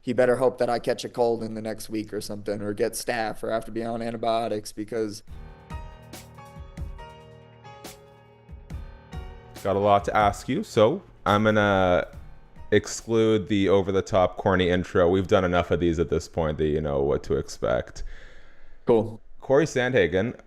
he better hope that I catch a cold in the next week or something, or get staph, or have to be on antibiotics because Got a lot to ask you, so I'm gonna exclude the over-the-top corny intro. We've done enough of these at this point that you know what to expect. cool. Cory Sandhagen,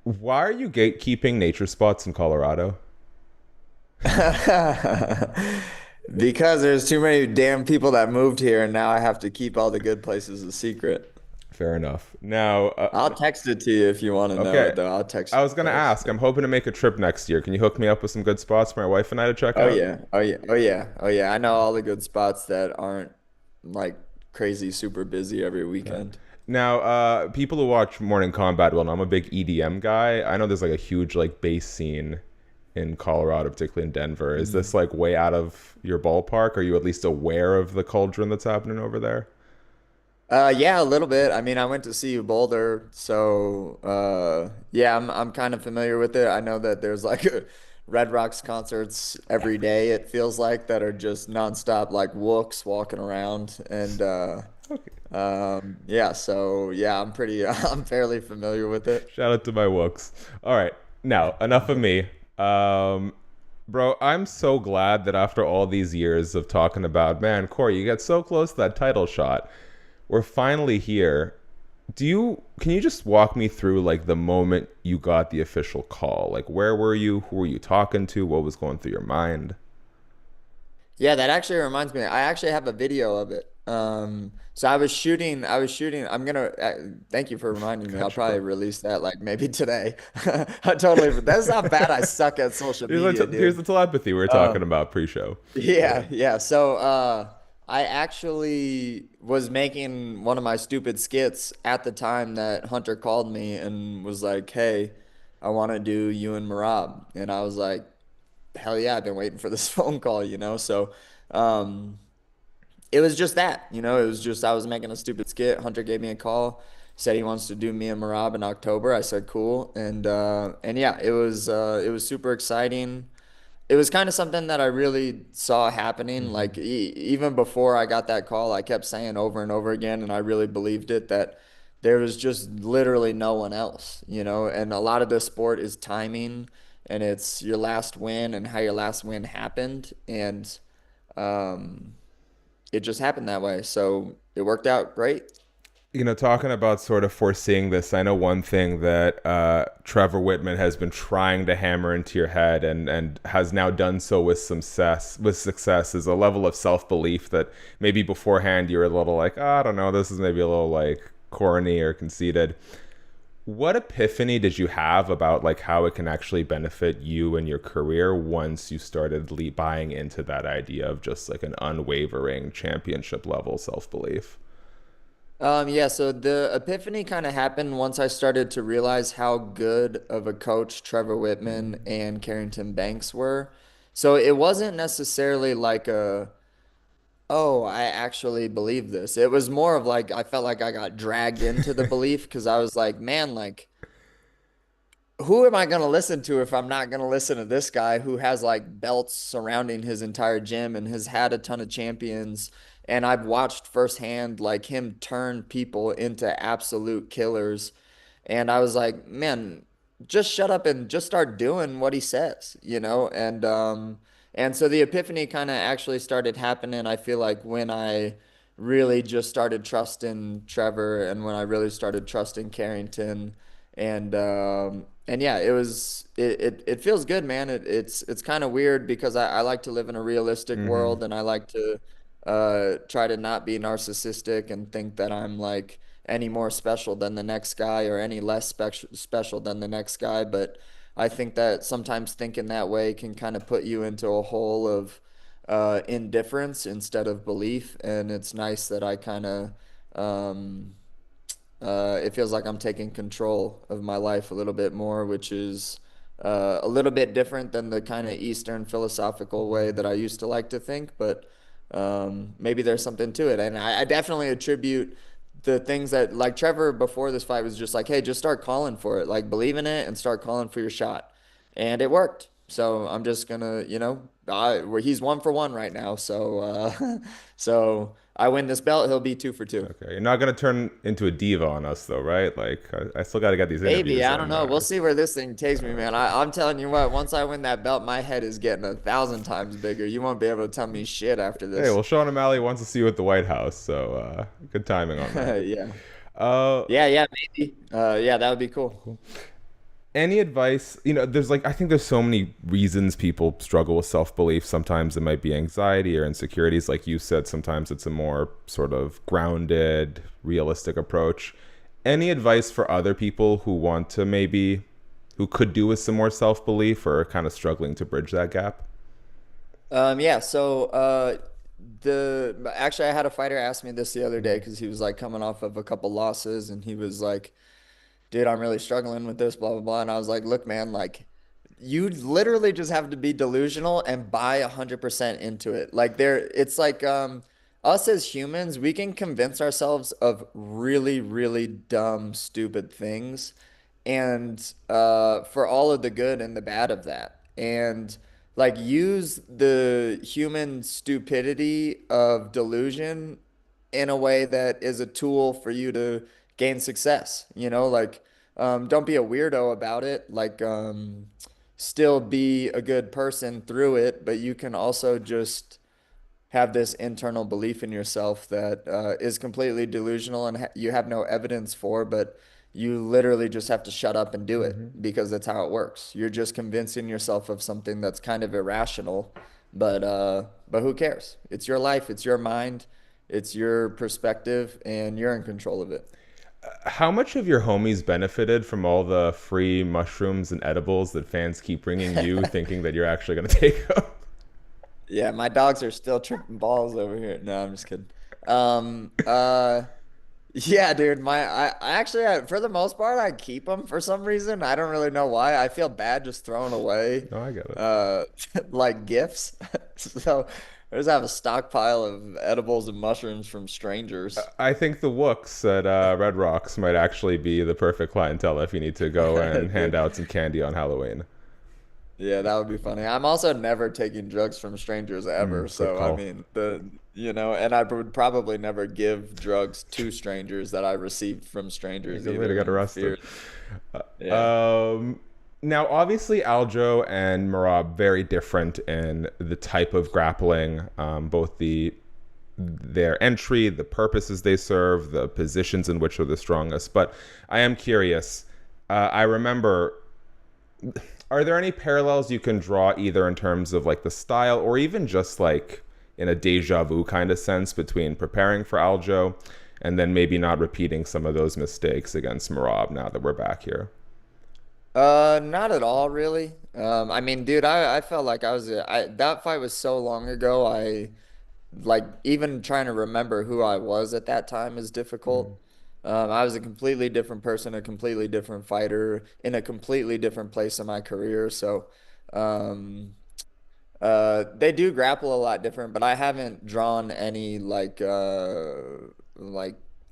why are you gatekeeping nature spots in Colorado? Because there's too many damn people that moved here, and now I have to keep all the good places a secret. Fair enough. Now, I'll text it to you if you want to know okay, it, though. I'll text I you was the gonna place. ask. I'm hoping to make a trip next year. Can you hook me up with some good spots for my wife and I to check Oh out? yeah, oh yeah, oh yeah, oh yeah. I know all the good spots that aren't like crazy super busy every Okay. weekend. Now, people who watch Morning Combat will know I'm a big EDM guy. I know there's like a huge like bass scene in Colorado, particularly in Denver. Is this Mm. like way out of your ballpark? Are you at least aware of the cauldron that's happening over there? Yeah, a little bit. I mean, I went to see you Boulder, so yeah, I'm kind of familiar with it. I know that there's like Red Rocks concerts every day, it feels like, that are just nonstop like wooks walking around and Okay. yeah, so yeah, I'm pretty I'm fairly familiar with it. Shout out to my wooks. All right. Now, enough of me. Um, Bro, I'm so glad that after all these years of talking about, man, Cory, you get so close to that title shot. We're finally here. Can you just walk me through like the moment you got the official call? Like where were you? Who were you talking to? What was going through your mind? Yeah, that actually reminds me. I actually have a video of it. So I was shooting. Thank you for reminding me. I'll Gotcha, bro. probably release that like maybe today. I totally, that's not bad. I suck at social media, Here's dude. the telepathy we were talking Um, about pre-show. Yeah. yeah, yeah. So, I actually was making one of my stupid skits at the time that Hunter called me and was like, "Hey, I want to do you and Merab." And I was like, hell yeah, I've been waiting for this phone call, you know? So, um, it was just that, you know, it was just, I was making a stupid skit. Hunter gave me a call, said he wants to do me and Marab in October. I said, cool. And yeah, it was super exciting. It was kind of something that I really saw happening. Mm-hmm. Like even before I got that call, I kept saying over and over again, and I really believed it, that there was just literally no one else, you know. And a lot of this sport is timing, and it's your last win and how your last win happened, and um, it just happened that way. So it worked out great. Talking about sort of foreseeing this, I know one thing that Trevor Whitman has been trying to hammer into your head and has now done so with some success is a level of self belief that maybe beforehand you were a little like, oh, I don't know, this is maybe a little like corny or conceited. What epiphany did you have about like how it can actually benefit you and your career once you started buying into that idea of just like an unwavering championship level self belief? Yeah, so the epiphany kind of happened once I started to realize how good of a coach Trevor Whitman and Carrington Banks were. So it wasn't necessarily like oh, I actually believe this. It was more of like, I felt like I got dragged into the belief because I was like, man, like, who am I going to listen to if I'm not going to listen to this guy who has like belts surrounding his entire gym and has had a ton of champions? And I've watched firsthand like him turn people into absolute killers. And I was like, man, just shut up and just start doing what he says, you know? And so the epiphany kind of actually started happening, I feel like, when I really just started trusting Trevor and when I really started trusting Carrington and yeah, it feels good, man. It's kind of weird because I like to live in a realistic Mm-hmm. world, and I like to try to not be narcissistic and think that I'm like any more special than the next guy or any less special than the next guy. But I think that sometimes thinking that way can kind of put you into a hole of indifference instead of belief. And it's nice that I kind of um, it feels like I'm taking control of my life a little bit more, which is a little bit different than the kind of Eastern philosophical way that I used to like to think, but maybe there's something to it. And I definitely attribute the things that, like Trevor before this fight was just like, hey, just start calling for it, like believe in it and start calling for your shot. And it worked. So I'm just gonna, you know, where he's 1 for 1 right now. So, so I win this belt, he'll be 2 for 2. Okay, you're not gonna turn into a diva on us though, right? Like I still got to get these Maybe, interviews I don't in. know. We'll see where this thing takes me, man. I'm telling you what, once I win that belt, my head is getting 1,000 times bigger. You won't be able to tell me shit after Hey, this. well, Sean O'Malley wants to see you at the White House, so good timing on that. Yeah. Uh, Yeah, maybe. Yeah, that would be cool. any advice? There's like I think there's so many reasons people struggle with self-belief. Sometimes it might be anxiety or insecurities, like you said. Sometimes it's a more sort of grounded, realistic approach. Any advice for other people who want to maybe who could do with some more self-belief or are kind of struggling to bridge that gap? Yeah, so the actually I had a fighter ask me this the other day Mm-hmm. because he was like coming off of a couple losses and he was like, dude, I'm really struggling with this, blah, blah, blah. And I was like, look, man, like you literally just have to be delusional and buy 100% into it. Like it's like us as humans, we can convince ourselves of really, really dumb, stupid things, and for all of the good and the bad of that. And like use the human stupidity of delusion in a way that is a tool for you to gain success. Like don't be a weirdo about it. Like still be a good person through it, but you can also just have this internal belief in yourself that is completely delusional and you have no evidence for, but you literally just have to shut up and do it Mm-hmm. because that's how it works. You're just convincing yourself of something that's kind of irrational, but who cares? It's your life, it's your mind, it's your perspective, and you're in control of it. How much have your homies benefited from all the free mushrooms and edibles that fans keep bringing you, thinking that you're actually going to take them? Yeah, my dogs are still tripping balls over here. No, I'm just kidding. Um, uh, Yeah, dude. I actually, for the most part, I keep them for some reason. I don't really know why. I feel bad just throwing away, No, I get it. uh, like gifts. So I just have a stockpile of edibles and mushrooms from strangers. I think the Wooks at Red Rocks might actually be the perfect clientele if you need to go and hand Dude, out some candy on Halloween. yeah, that would be funny. I'm also never taking drugs from strangers ever. Good So I call. mean, and I would probably never give drugs to strangers that I received from A strangers good way to either, get in arrested. fear. Yeah. Now, obviously, Aljo and Merab very different in the type of grappling, both their entry, the purposes they serve, the positions in which they're the strongest. But I am curious. I remember. Are there any parallels you can draw either in terms of like the style or even just like in a deja vu kind of sense between preparing for Aljo and then maybe not repeating some of those mistakes against Marab now that we're back here? Not at all, really. I mean, dude, I felt like that fight was so long ago. I like even trying to remember who I was at that time is difficult. I was a completely different person, a completely different fighter in a completely different place in my career. So, um, they do grapple a lot different, but I haven't drawn any like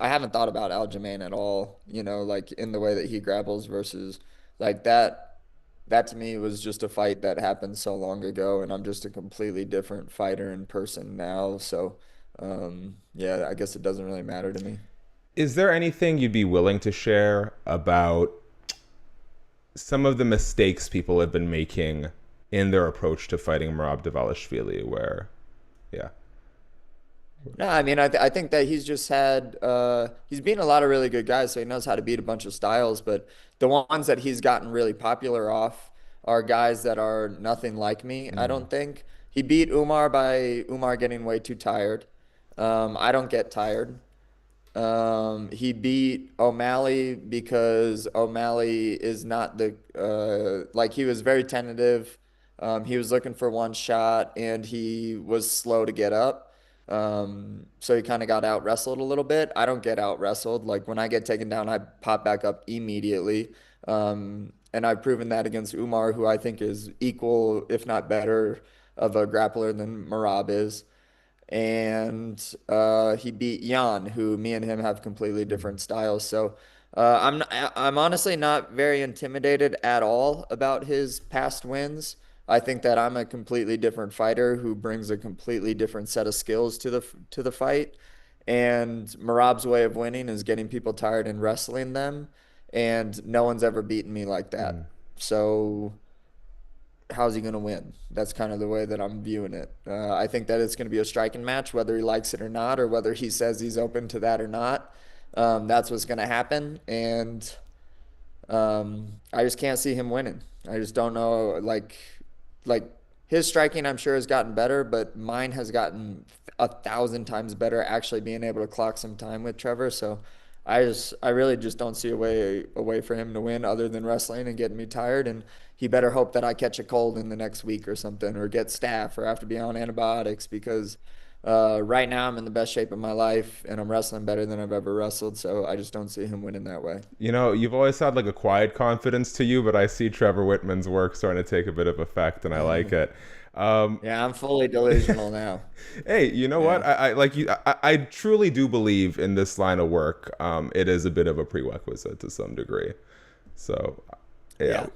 I haven't thought about Aljamain at all, like in the way that he grapples versus like that. That to me was just a fight that happened so long ago, and I'm just a completely different fighter in person now. So, yeah, I guess it doesn't really matter to me. Is there anything you'd be willing to share about some of the mistakes people have been making in their approach to fighting Merab Dvalishvili where yeah. No, I mean, I think that he's beaten a lot of really good guys, so he knows how to beat a bunch of styles. But the ones that he's gotten really popular off are guys that are nothing like me. I Mm. don't think he beat Umar by Umar getting way too tired. I don't get tired. He beat O'Malley because O'Malley is not like he was very tentative. He was looking for one shot and he was slow to get up. So he kind of got out wrestled a little bit. I don't get out wrestled. Like when I get taken down, I pop back up immediately. And I've proven that against Umar, who I think is equal, if not better, of a grappler than Marab is. And he beat Jan, who me and him have completely Mm. different styles. So I'm honestly not very intimidated at all about his past wins. I think that I'm a completely different fighter who brings a completely different set of skills to the fight. And Merab's way of winning is getting people tired and wrestling them. And no one's ever beaten me like that. So how's he going to win? That's kind of the way that I'm viewing it. I think that it's going to be a striking match, whether he likes it or not, or whether he says he's open to that or not. That's what's going to happen. And I just can't see him winning. I just don't know. Like his striking, I'm sure has gotten better, but mine has gotten 1,000 times better. Actually, being able to clock some time with Trevor, so I really just don't see a way for him to win other than wrestling and getting me tired. And he better hope that I catch a cold in the next week or something, or get staph, or have to be on antibiotics because right now I'm in the best shape of my life and I'm wrestling better than I've ever wrestled. So I just don't see him winning that way. You know, you've always had like a quiet confidence to you, but I see Trevor Whitman's work starting to take a bit of effect, and I like it. Yeah, I'm fully delusional now. Hey, you know what? Yeah. I like you. I truly do believe in this line of work. It is a bit of a prerequisite to some degree. So, yeah.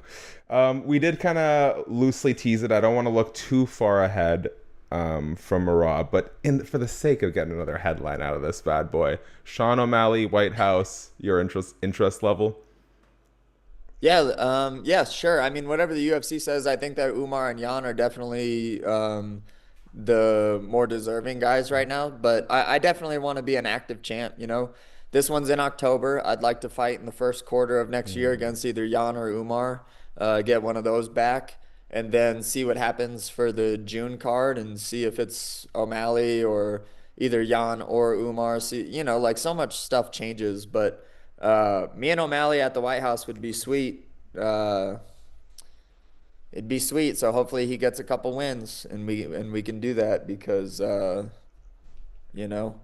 Yeah. We did kind of loosely tease it. I don't want to look too far ahead from Merab, but for the sake of getting another headline out of this bad boy, Sean O'Malley, White House, your interest level. Yeah, yeah, sure. I mean, whatever the UFC says, I think that Umar and Jan are definitely the more deserving guys right now. But I definitely want to be an active champ. This one's in October. I'd like to fight in the first quarter of next year against either Jan or Umar, get one of those back, and then see what happens for the June card and see if it's O'Malley or either Jan or Umar. See, like so much stuff changes, but. Me and O'Malley at the White House would be sweet. It'd be sweet. So hopefully he gets a couple wins and we can do that because you know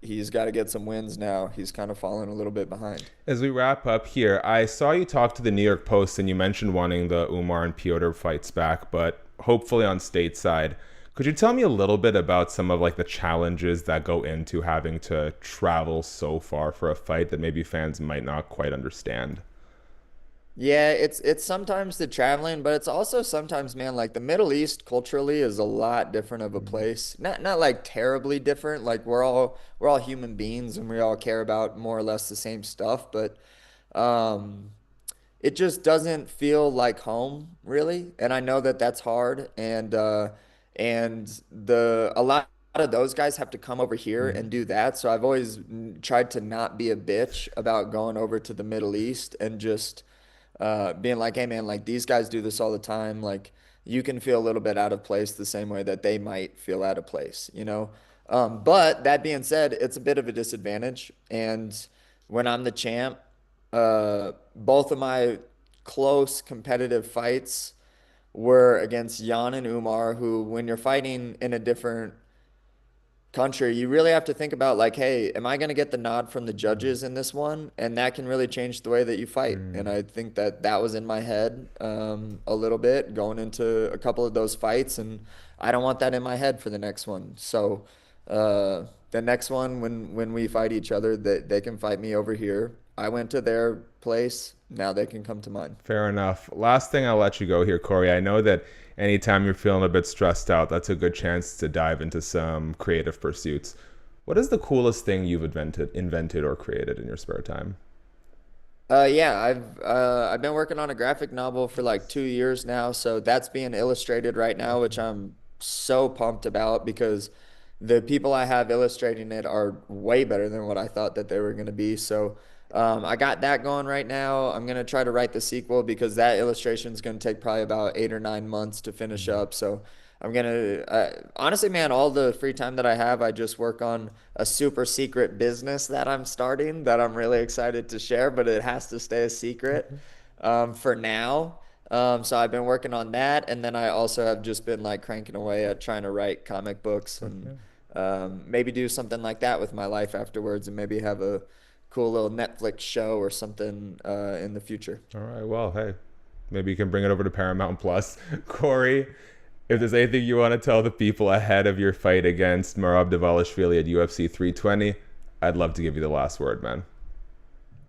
he's got to get some wins now. He's kind of falling a little bit behind. As we wrap up here, I saw you talk to the New York Post and you mentioned wanting the Umar and Piotr fights back, but hopefully on stateside. Could you tell me a little bit about some of like the challenges that go into having to travel so far for a fight that maybe fans might not quite understand? Yeah, it's sometimes the traveling, but it's also sometimes, man, like the Middle East culturally is a lot different of a place. Not like terribly different. Like we're all human beings and we all care about more or less the same stuff, but um it just doesn't feel like home really. And I know that that's hard and the a lot of those guys have to come over here and do that. So I've always tried to not be a bitch about going over to the Middle East and just being like, hey man, like these guys do this all the time. Like you can feel a little bit out of place the same way that they might feel out of place. But that being said, it's a bit of a disadvantage. And when I'm the champ, both of my close competitive fights were against Jan and Umar, who, when you're fighting in a different country, you really have to think about like, hey, am I going to get the nod from the judges in this one? And that can really change the way that you fight. And I think that that was in my head a little bit going into a couple of those fights, and I don't want that in my head for the next one. So the next one, when we fight each other, they can fight me over here. I went to their place. Now they can come to mine. Fair enough. Last thing, I'll let you go here, Corey. I know that anytime you're feeling a bit stressed out, that's a good chance to dive into some creative pursuits. What is the coolest thing you've invented or created in your spare time? Yeah, I've been working on a graphic novel for like 2 years now, so that's being illustrated right now, which I'm so pumped about because the people I have illustrating it are way better than what I thought that they were going to be. So I got that going right now. I'm gonna try to write the sequel because that illustration is gonna take probably about 8 or 9 months to finish up. So I'm gonna honestly, man, all the free time that I have, I just work on a super secret business that I'm starting that I'm really excited to share, but it has to stay a secret for now. So I've been working on that, and then I also have just been like cranking away at trying to write comic books and Okay. maybe do something like that with my life afterwards, and maybe have a cool little Netflix show or something in the future. All right. Well, hey, maybe you can bring it over to Paramount Plus. Corey, if there's anything you want to tell the people ahead of your fight against Merab Dvalishvili at UFC 320, I'd love to give you the last word, man.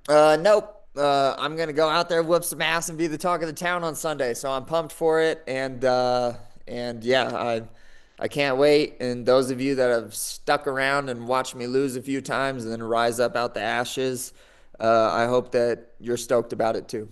Nope. I'm gonna go out there, whoop some ass, and be the talk of the town on Sunday. So I'm pumped for it, and yeah, I can't wait. And those of you that have stuck around and watched me lose a few times and then rise up out the ashes, I hope that you're stoked about it too.